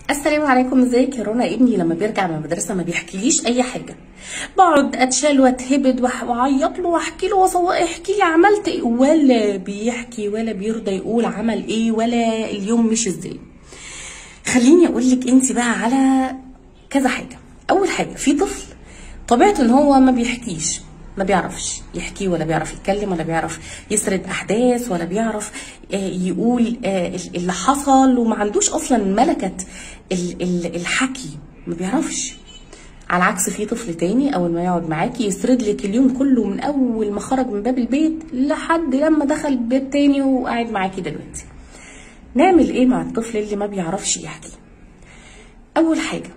السلام عليكم، ازيك يا رنا؟ ابني لما بيرجع من المدرسه ما بيحكيليش اي حاجه. بقعد اتشال واتهبد واعيط له واحكي له احكي لي عملت ايه، ولا بيحكي ولا بيرضى يقول عمل ايه ولا اليوم مشي ازاي. خليني اقول لك انت بقى على كذا حاجه. اول حاجه، في طفل طبيعته ان هو ما بيحكيش، ما بيعرفش يحكي ولا بيعرف يتكلم ولا بيعرف يسرد احداث ولا بيعرف يقول اللي حصل، وما عندوش اصلا ملكه الحكي، ما بيعرفش. على عكس في طفل تاني اول ما يقعد معاكي يسرد لك اليوم كله من اول ما خرج من باب البيت لحد لما دخل بيت تاني وقاعد معاكي دلوقتي. نعمل ايه مع الطفل اللي ما بيعرفش يحكي؟ اول حاجه،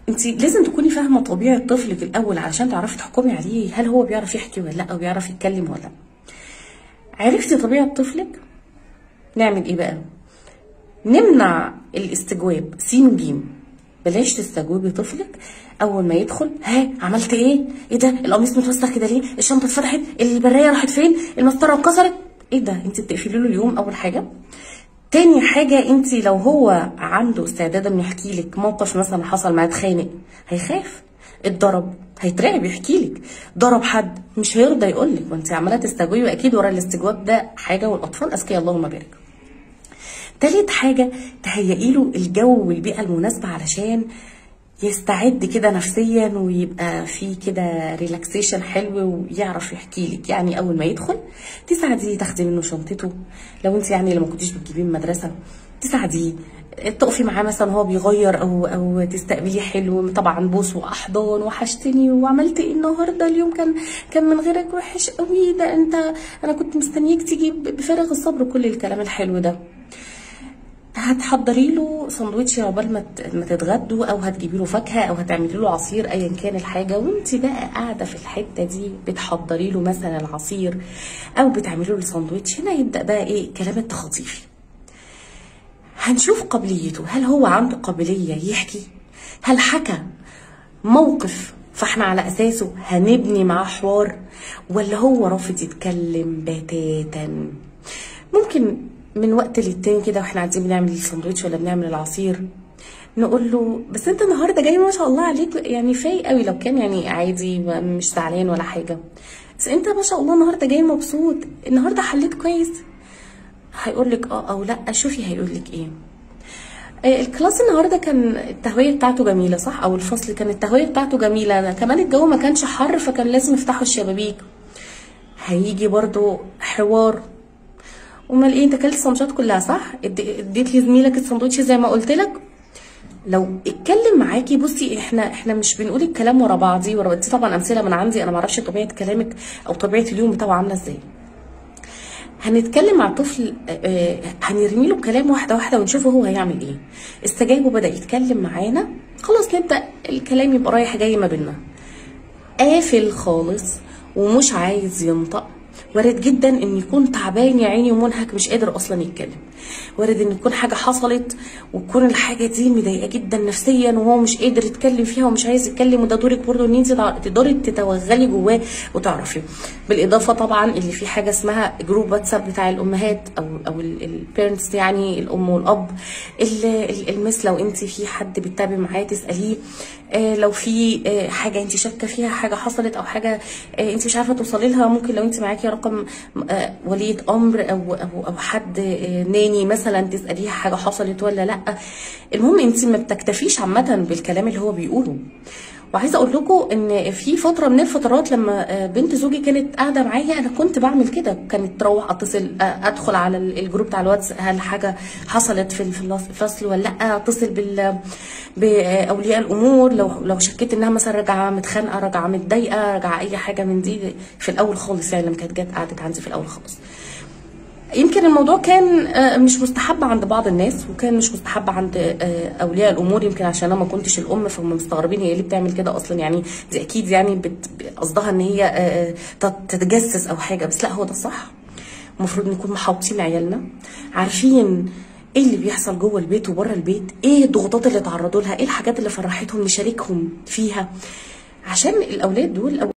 انت لازم تكوني فاهمه طبيعه طفلك الاول علشان تعرفي تحكمي عليه، هل هو بيعرف يحكي ولا لا، او بيعرف يتكلم ولا لا. عرفتي طبيعه طفلك، نعمل ايه بقى؟ نمنع الاستجواب. سين جيم، بلاش تستجوبي طفلك اول ما يدخل. ها عملت ايه؟ ايه ده القميص متوسخ كده ليه؟ الشنطه اتفتحت، البرايه راحت فين، المسطره اتكسرت. ايه ده؟ انت بتقفلي له اليوم اول حاجه. تاني حاجة، انت لو هو عنده استعداد انه يحكي لك موقف مثلا حصل معاه، اتخانق، هيخاف، اتضرب هيترعب يحكي لك، ضرب حد مش هيرضى يقول لك، وانت عماله تستجوبي، اكيد ورا الاستجواب ده حاجة، والاطفال اذكياء اللهم بارك. تالت حاجة، تهيئي له الجو والبيئة المناسبة علشان يستعد كده نفسيا ويبقى في كده ريلاكسيشن حلو ويعرف يحكي لك. يعني اول ما يدخل تساعديه، تاخدي منه شنطته، لو انت يعني لما كنتيش بتجيبيه من المدرسه تساعديه، تقفي معاه مثلا هو بيغير او تستقبليه حلو، طبعا بوس واحضان وحشتني وعملت ايه النهارده، اليوم كان من غيرك وحش قوي، ده انا كنت مستنياك تيجي بفارغ الصبر، كل الكلام الحلو ده. هتحضري له ساندوتش عقبال ما تتغدوا، او هتجيبي له فاكهه، او هتعملي له عصير، ايا كان الحاجه، وانت بقى قاعده في الحته دي بتحضري له مثلا العصير او بتعملي له الساندوتش. هنا يبدا بقى ايه؟ كلام التخاطيف. هنشوف قابليته، هل هو عنده قابليه يحكي؟ هل حكى موقف فاحنا على اساسه هنبني معاه حوار، ولا هو رافض يتكلم بتاتا؟ ممكن من وقت للتاني كده واحنا قاعدين بنعمل الساندوتش ولا بنعمل العصير نقول له بس انت النهارده جاي ما شاء الله عليك يعني فايق قوي، لو كان يعني عادي مش زعلان ولا حاجه، بس انت ما شاء الله النهارده جاي مبسوط، النهارده حليت كويس. هيقول لك اه او لا. شوفي هيقول لك ايه. الكلاس النهارده كان التهويه بتاعته جميله صح، او الفصل كان التهويه بتاعته جميله، أنا كمان الجو ما كانش حر فكان لازم يفتحوا الشبابيك. هيجي برضو حوار، امال ايه انت كلت السندوتشات كلها صح؟ اديت لزميلك السندوتش زي ما قلت لك؟ لو اتكلم معاكي، بصي احنا مش بنقول الكلام ورا بعضيه ورا دي، طبعا امثله من عندي، انا معرفش طبيعه كلامك او طبيعه اليوم بتاعه عامله ازاي. هنتكلم مع الطفل، هنرمي له كلام واحده واحده ونشوفه هو هيعمل ايه. استجاب وبدا يتكلم معانا، خلاص نبدا الكلام يبقى رايح جاي ما بيننا. قافل خالص ومش عايز ينطق، وارد جدا ان يكون تعبان يا عيني ومنهك مش قادر اصلا يتكلم، وارد ان يكون حاجه حصلت وتكون الحاجه دي مضايقه جدا نفسيا وهو مش قادر يتكلم فيها ومش عايز يتكلم، وده دورك برضه ان انت تقدري تتوغلي جواه وتعرفي. بالاضافه طبعا اللي في حاجه اسمها جروب واتساب بتاع الامهات او البيرنتس، يعني الام والاب، المس لو انت في حد بتتابع معاه تساليه، لو في حاجه انت شاكه فيها، حاجه حصلت او حاجه انت مش عارفه توصلي لها، ممكن لو انت معاكي رقم ولية امر او حد ناني مثلا تساليها حاجه حصلت ولا لا. المهم انت ما بتكتفيش عامه بالكلام اللي هو بيقوله. وعايزه اقول لكم ان في فتره من الفترات لما بنت زوجي كانت قاعده معايا انا كنت بعمل كده، كانت تروح اتصل، ادخل على الجروب بتاع الواتس، هل حاجه حصلت في الفصل ولا لا، اتصل باولياء الامور لو شكيت انها مثلا راجعه متخانقه، راجعه متضايقه، راجعه اي حاجه من دي، في الاول خالص يعني لما كانت جت قعدت عندي في الاول خالص. يمكن الموضوع كان مش مستحب عند بعض الناس، وكان مش مستحب عند اولياء الامور، يمكن عشان انا ما كنتش الام فهم مستغربين هي ليه بتعمل كده اصلا، يعني دي اكيد يعني قصدها ان هي تتجسس او حاجه، بس لا هو ده الصح. المفروض نكون محاوطين عيالنا، عارفين ايه اللي بيحصل جوه البيت وبره البيت، ايه الضغوطات اللي تعرضوا لها، ايه الحاجات اللي فرحتهم نشاركهم فيها، عشان الاولاد دول